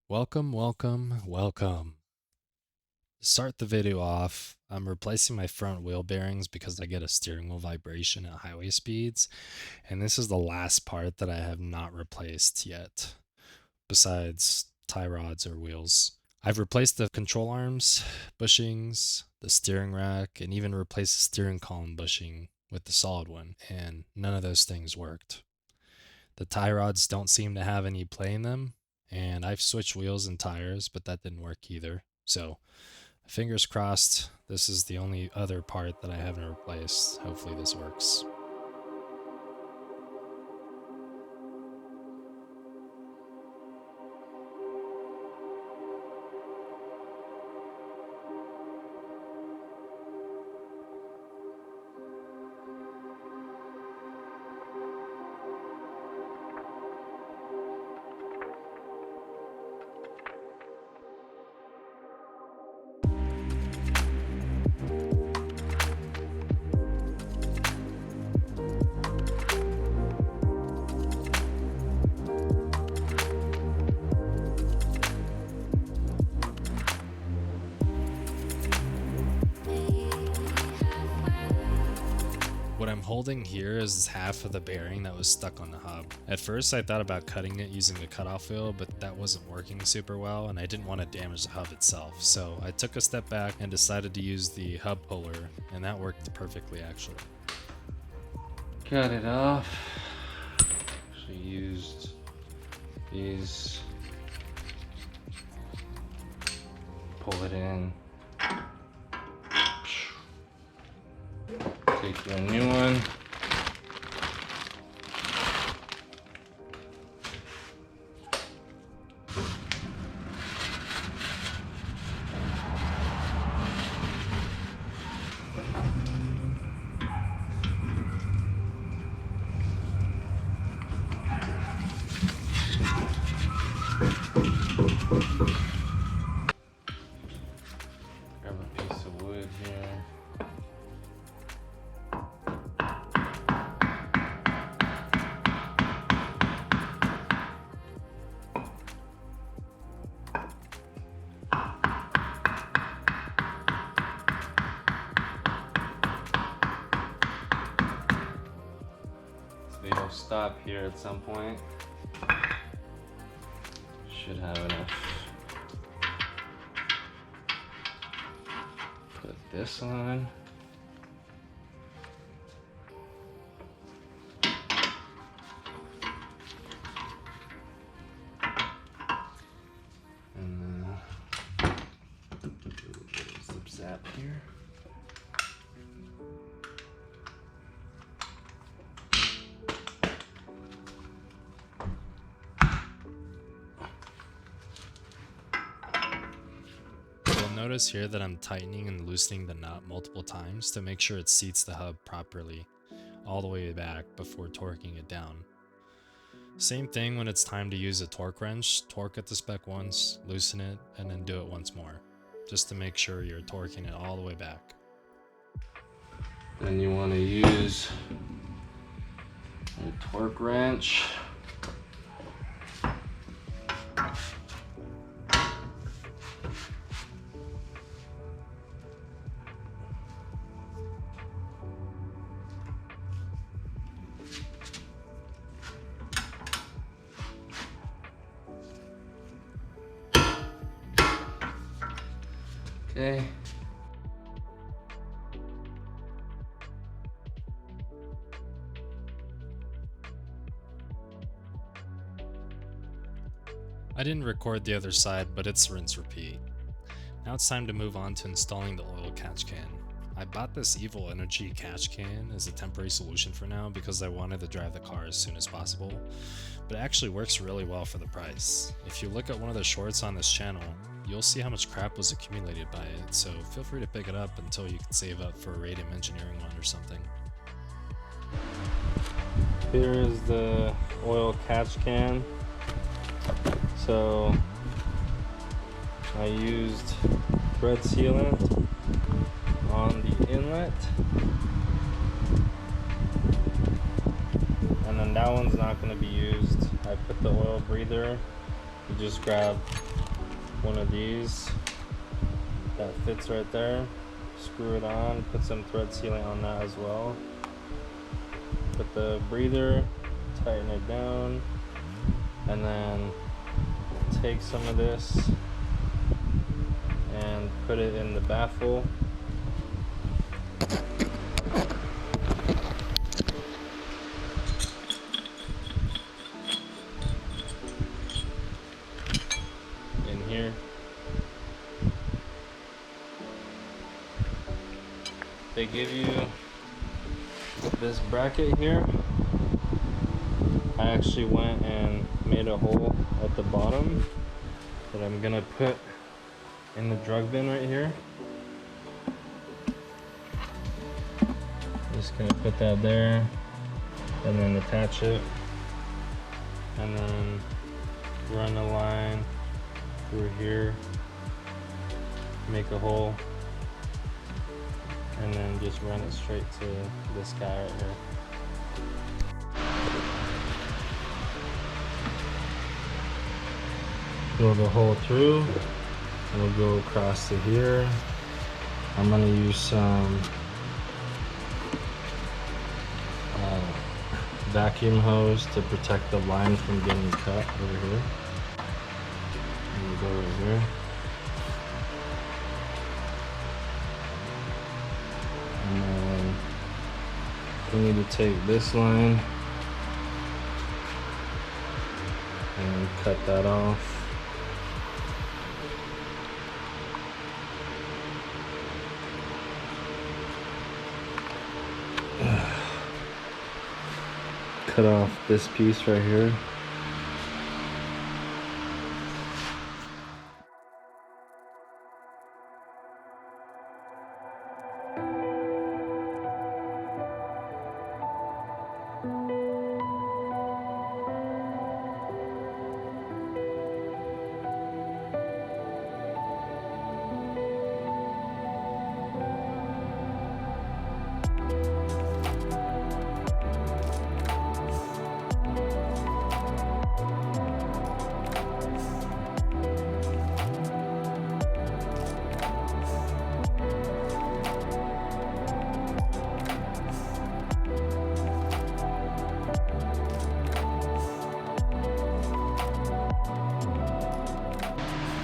Welcome, welcome, welcome. To start the video off, I'm replacing my front wheel bearings because I get a steering wheel vibration at highway speeds, and this is the last part that I have not replaced yet, besides tie rods or wheels. I've replaced the control arms, bushings, the steering rack, and even replaced the steering column bushing with the solid one, and none of those things worked. The tie rods don't seem to have any play in them, and I've switched wheels and tires, but that didn't work either. So, fingers crossed, this is the only other part that I haven't replaced. Hopefully this works. What I'm holding here is half of the bearing that was stuck on the hub. At first I thought about cutting it using the cutoff wheel, but that wasn't working super well and I didn't want to damage the hub itself. So I took a step back and decided to use the hub puller, and that worked perfectly actually. Cut it off. Actually used these. Pull it in. Take you a new one. Grab a piece of wood here. It'll stop here at some point. Should have enough. Put this on. And then zip zap here. Notice here that I'm tightening and loosening the nut multiple times to make sure it seats the hub properly all the way back before torquing it down. Same thing when it's time to use a torque wrench. Torque at the spec once, loosen it, and then do it once more, just to make sure you're torquing it all the way back. Then you want to use a torque wrench. Okay. I didn't record the other side, but it's rinse repeat. Now it's time to move on to installing the oil catch can. I bought this Evil Energy catch can as a temporary solution for now because I wanted to drive the car as soon as possible, but it actually works really well for the price. If you look at one of the shorts on this channel, you'll see how much crap was accumulated by it, so feel free to pick it up until you can save up for a Radium Engineering one or something. Here is the oil catch can. So I used thread sealant on the inlet, and then that one's not going to be used. I put the oil breather You just grab one of these that fits right there, screw it on, put some thread sealant on that as well. Put the breather, tighten it down, and then take some of this and put it in the baffle. In here. They give you this bracket here. I actually went and made a hole at the bottom that I'm gonna put in the drug bin right here. Just gonna put that there and then attach it, and then run a line through here, make a hole, and then just run it straight to this guy right here. Drill the hole through, and we'll go across to here. I'm gonna use some vacuum hose to protect the line from getting cut over here. And we'll go right here. And then we need to take this line and cut that off. Cut off this piece right here.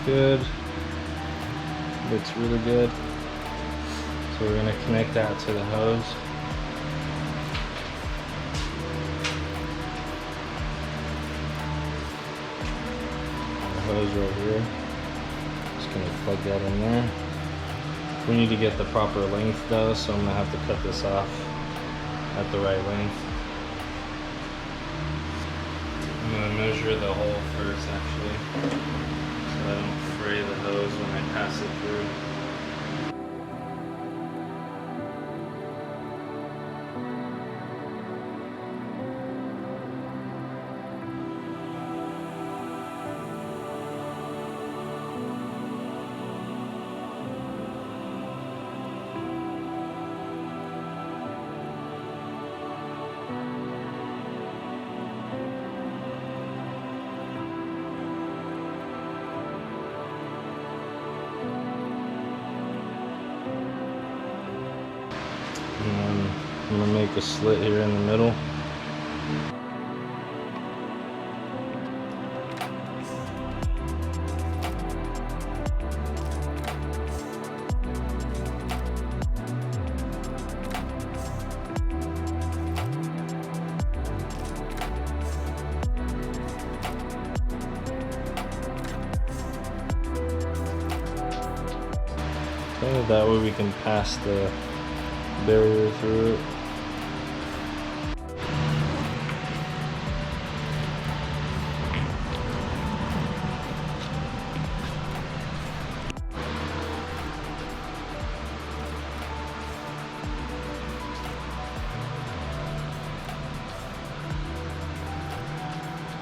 Good. Looks really good. So we're gonna connect that to the hose. The hose right here. Just gonna plug that in there. We need to get the proper length though, so I'm gonna have to cut this off at the right length. I'm gonna measure the hole first actually, so I don't fray the hose when I pass it through. And I'm gonna make a slit here in the middle. Okay, that way we can pass the barrier through it.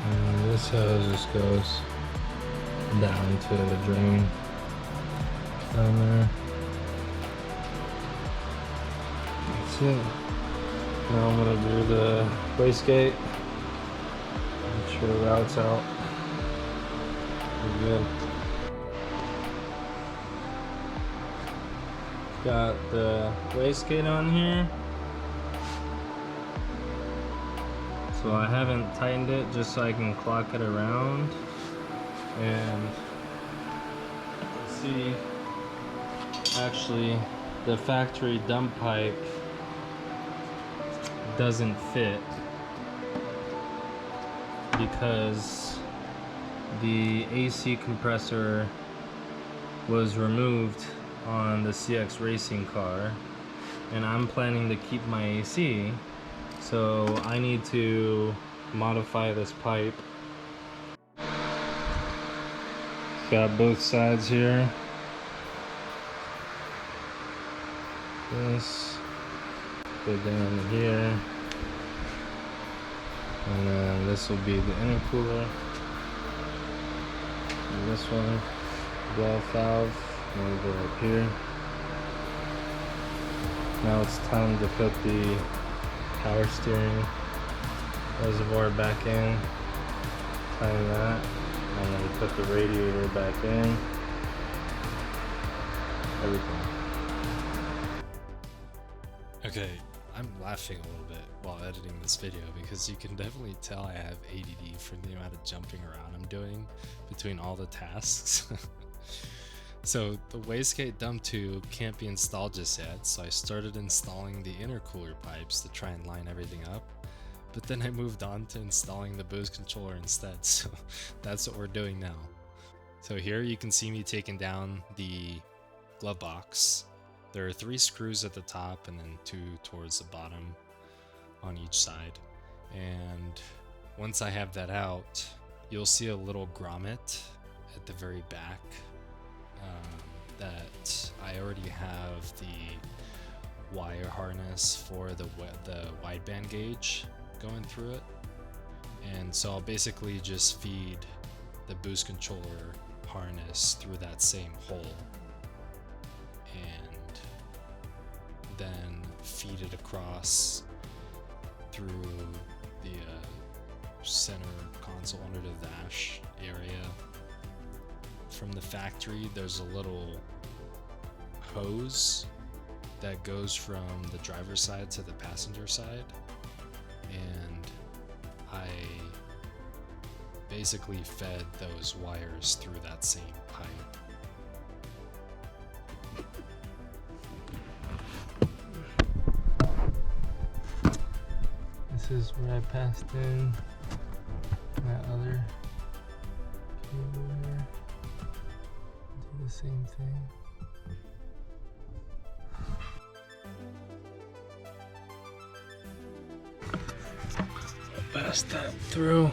And this hose just goes down to the drain down there. That's it. Now I'm gonna do the wastegate. Make sure the route's out. We're good. Got the wastegate on here. So I haven't tightened it just so I can clock it around. And let's see, actually the factory dump pipe doesn't fit because the AC compressor was removed on the cxracing car, and I'm planning to keep my AC, so I need to modify this pipe. Got both sides here. This go down here, and then this will be the intercooler. And this one, blow valve, and we'll go up here. Now it's time to put the power steering reservoir back in, tighten that, and then put the radiator back in. Everything. Okay, I'm laughing a little bit while editing this video because you can definitely tell I have ADD from the amount of jumping around I'm doing between all the tasks. So the wastegate dump tube can't be installed just yet, so I started installing the intercooler pipes to try and line everything up, but then I moved on to installing the boost controller instead, so that's what we're doing now. So here you can see me taking down the glove box. There are 3 screws at the top and then 2 towards the bottom on each side. And once I have that out, you'll see a little grommet at the very back that I already have the wire harness for the wideband gauge going through it. And so I'll basically just feed the boost controller harness through that same hole, and then feed it across through the center console under the dash area. From the factory, there's a little hose that goes from the driver's side to the passenger side, and I basically fed those wires through that same pipe. This is where I passed in that other cable here. Do the same thing. Pass that through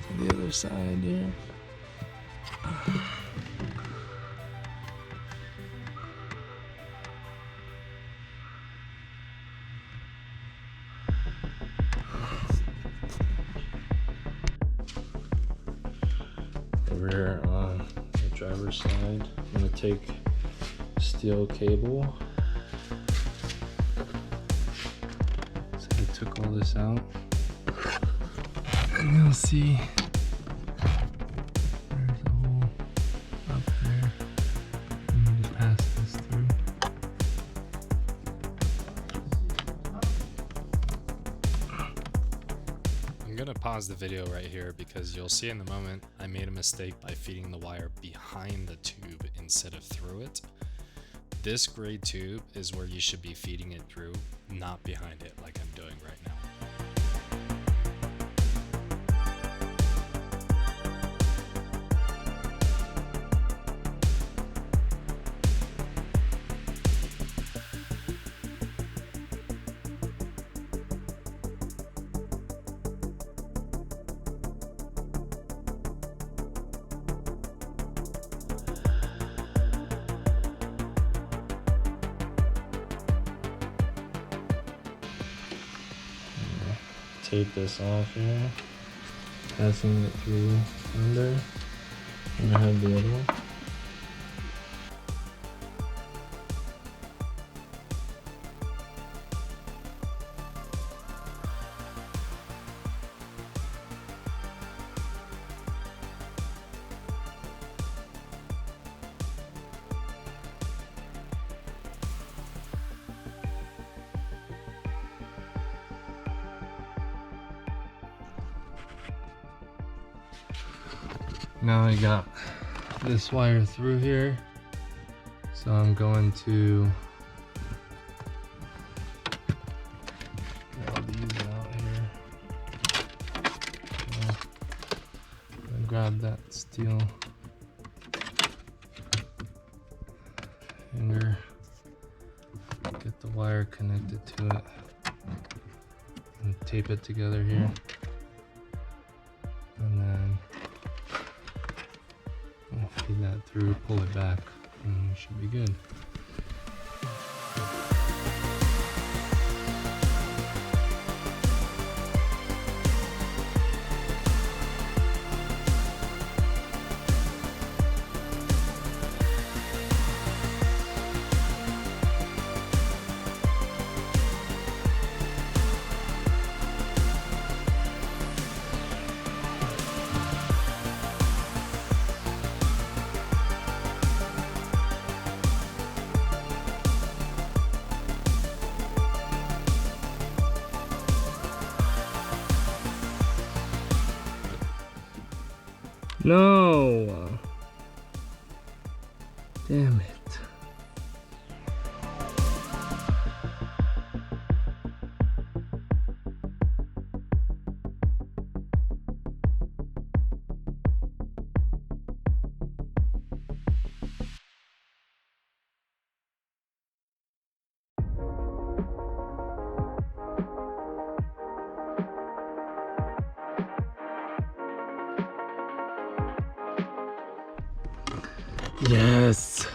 to the other side here. Over here on the driver's side, I'm gonna take steel cable. So I took all this out, and you'll see there's a hole up there. I'm gonna pass this through. I'm gonna pause the video right here because you'll see in the moment I made a mistake by feeding the wire behind the tube instead of through it. This gray tube is where you should be feeding it through, not behind it like I'm doing right now. Tape this off here, passing it through under, and I have the other one. Now I got this wire through here, so I'm going to get all these out here. So, grab that steel hanger, get the wire connected to it, and tape it together here, and then I'll feed that through, pull it back, and we should be good. No! Damn it. Yes!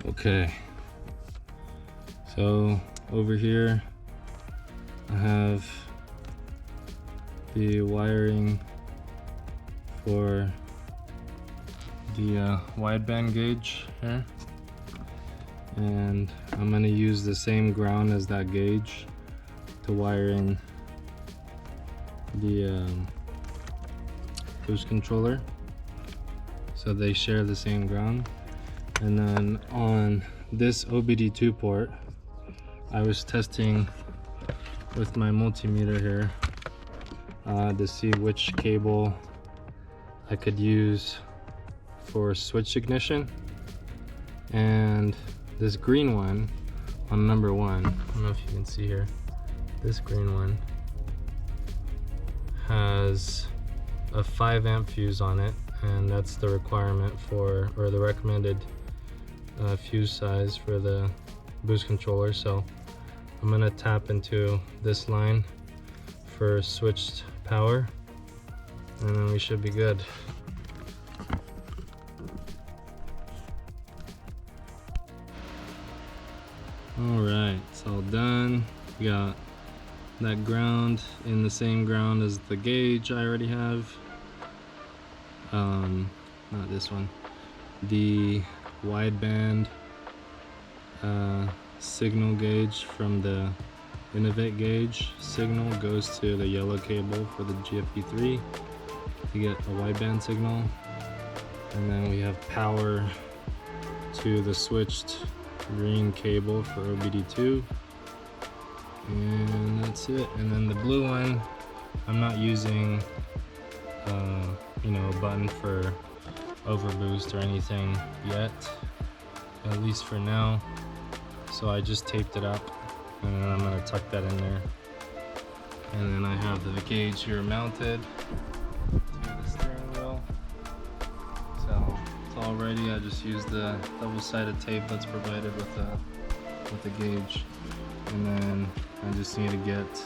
Okay. So over here I have the wiring for the wideband gauge here, and I'm going to use the same ground as that gauge to wire in the boost controller, so they share the same ground. And then on this OBD2 port, I was testing with my multimeter here to see which cable I could use for switch ignition, and this green one on number 1, I don't know if you can see here, this green one has a 5 amp fuse on it, and that's the requirement for, or the recommended fuse size for the boost controller. So I'm gonna tap into this line for switched power, and then we should be good. All right, it's all done. We got that ground in the same ground as the gauge I already have. Not this one. The wideband signal gauge from the Innovate gauge signal goes to the yellow cable for the GFP3 to get a wideband signal. And then we have power to the switched green cable for OBD2. And that's it. And then the blue one, I'm not using you know, a button for overboost or anything yet, at least for now. So I just taped it up, and then I'm gonna tuck that in there. And then I have the gauge here mounted to the steering wheel. So it's all ready. I just used the double-sided tape that's provided with the gauge. And then I just need to get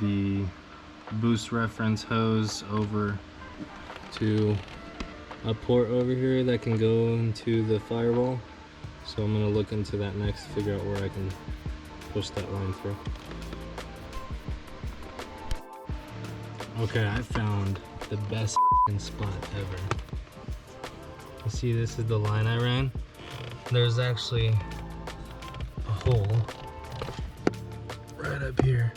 the boost reference hose over to a port over here that can go into the firewall. So I'm gonna look into that next, figure out where I can push that line through. Okay, I found the best spot ever. You see, this is the line I ran. There's actually a hole right up here.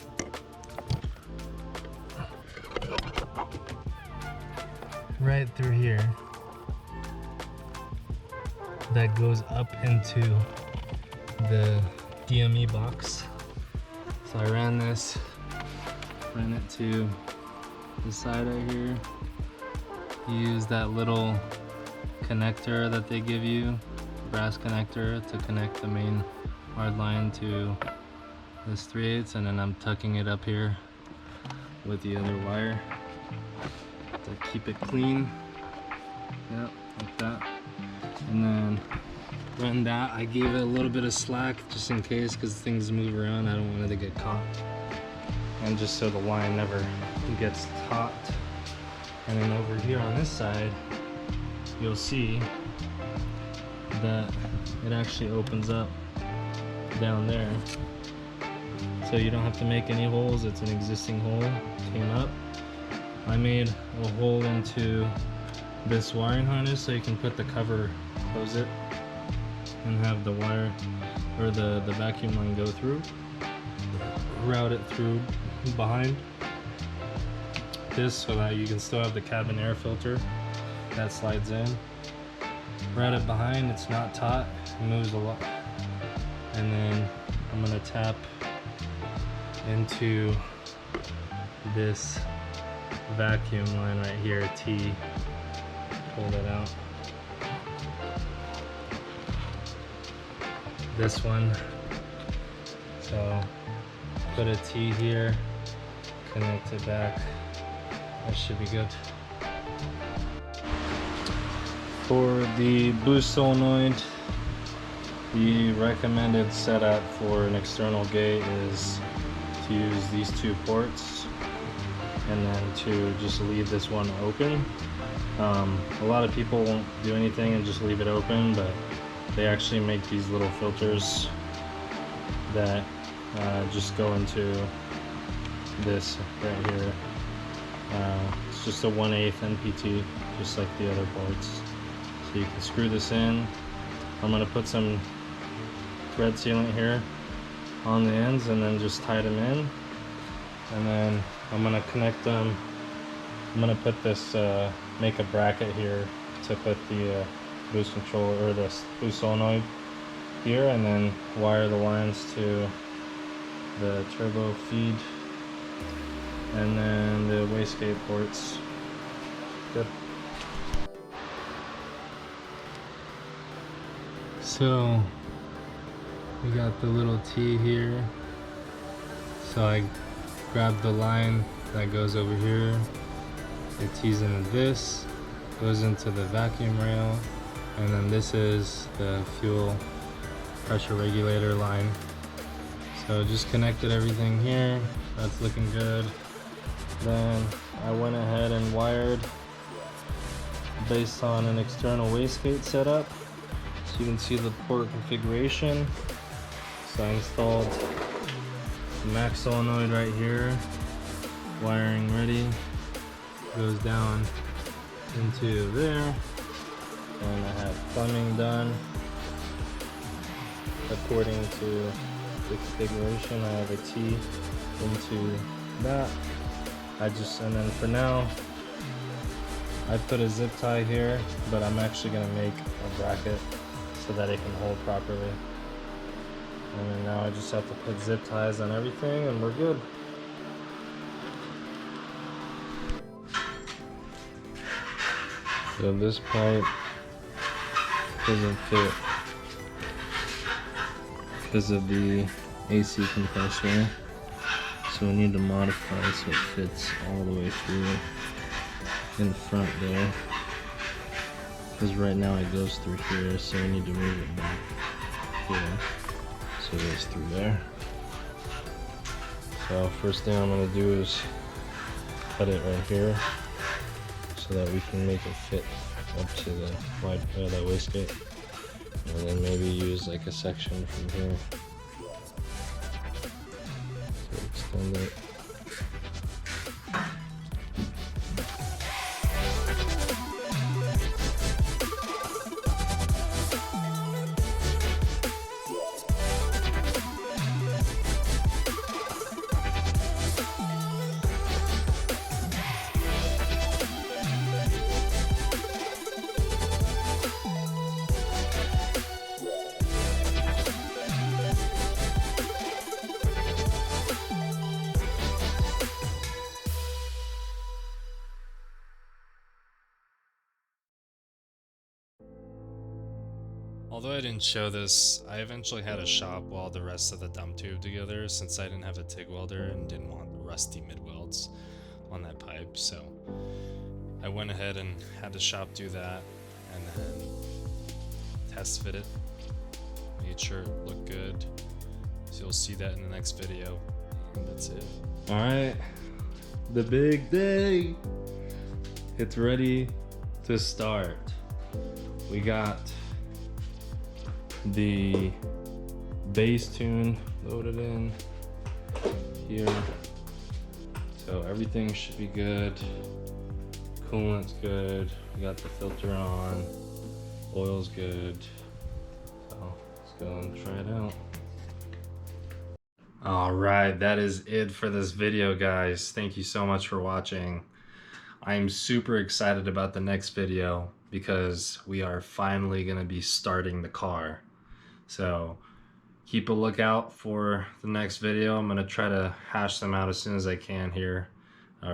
Right through here. That goes up into the DME box. So I ran it to the side right here. You use that little connector that they give you, brass connector, to connect the main hard line to this 3/8, and then I'm tucking it up here with the other wire to keep it clean. Yep, like that. And then run that. I gave it a little bit of slack just in case, because things move around. I don't want it to get caught. And just so the line never gets taut. And then over here on this side, you'll see that it actually opens up down there. So you don't have to make any holes. It's an existing hole, came up. I made a hole into this wiring harness so you can put the cover, close it, and have the wire or the vacuum line go through. Route it through behind this so that you can still have the cabin air filter that slides in. Route it behind, it's not taut, it moves a lot. And then I'm gonna tap into this vacuum line right here, T. Pull that out. This one. So put a T here, connect it back. That should be good. For the boost solenoid, the recommended setup for an external gate is to use these two ports and then to just leave this one open. A lot of people won't do anything and just leave it open, but they actually make these little filters that just go into this right here. It's just a 1/8 NPT, just like the other parts. So you can screw this in. I'm gonna put some thread sealant here on the ends and then just tie them in. And then I'm gonna connect them. I'm gonna put this, make a bracket here to put the boost controller or the boost solenoid here, and then wire the lines to the turbo feed and then the wastegate ports. Good. So we got the little T here. So I grab the line that goes over here. It tees into this, goes into the vacuum rail, and then this is the fuel pressure regulator line. So just connected everything here. That's looking good. Then I went ahead and wired based on an external wastegate setup. So you can see the port configuration. So I installed the max solenoid right here. Wiring ready. Goes down into there. And I have plumbing done according to the configuration. I have a T into that. And then for now, I put a zip tie here, but I'm actually gonna make a bracket so that it can hold properly. And then now I just have to put zip ties on everything and we're good. So this pipe doesn't fit because of the AC compressor, so we need to modify so it fits all the way through in the front there, because right now it goes through here, so we need to move it back here so it goes through there. So first thing I'm going to do is cut it right here so that we can make it fit up to the that wastegate, and then maybe use like a section from here to extend it. Although I didn't show this, I eventually had to shop weld the rest of the dump tube together since I didn't have a TIG welder and didn't want rusty mid welds on that pipe, so I went ahead and had the shop do that and then test fit it, made sure it looked good. So you'll see that in the next video, and that's it. Alright, the big day. It's ready to start. We got the bass tune loaded in here. So everything should be good. Coolant's good. We got the filter on. Oil's good. So let's go and try it out. Alright, that is it for this video, guys. Thank you so much for watching. I'm super excited about the next video because we are finally going to be starting the car. So keep a lookout for the next video. I'm going to try to hash them out as soon as I can here.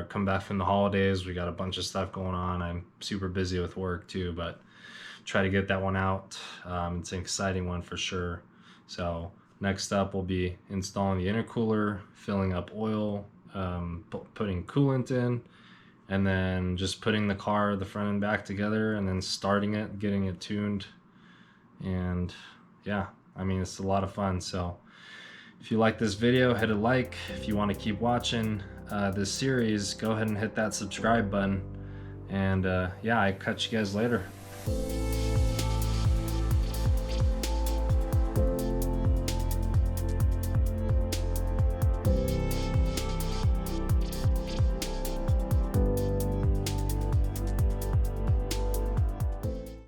Come back from the holidays. We got a bunch of stuff going on. I'm super busy with work too, but try to get that one out. It's an exciting one for sure. So next up we'll be installing the intercooler, filling up oil, putting coolant in, and then just putting the car, the front and back together, and then starting it, getting it tuned. And yeah, I mean, it's a lot of fun. So if you like this video, hit a like. If you want to keep watching this series, go ahead and hit that subscribe button. And yeah, I catch you guys later.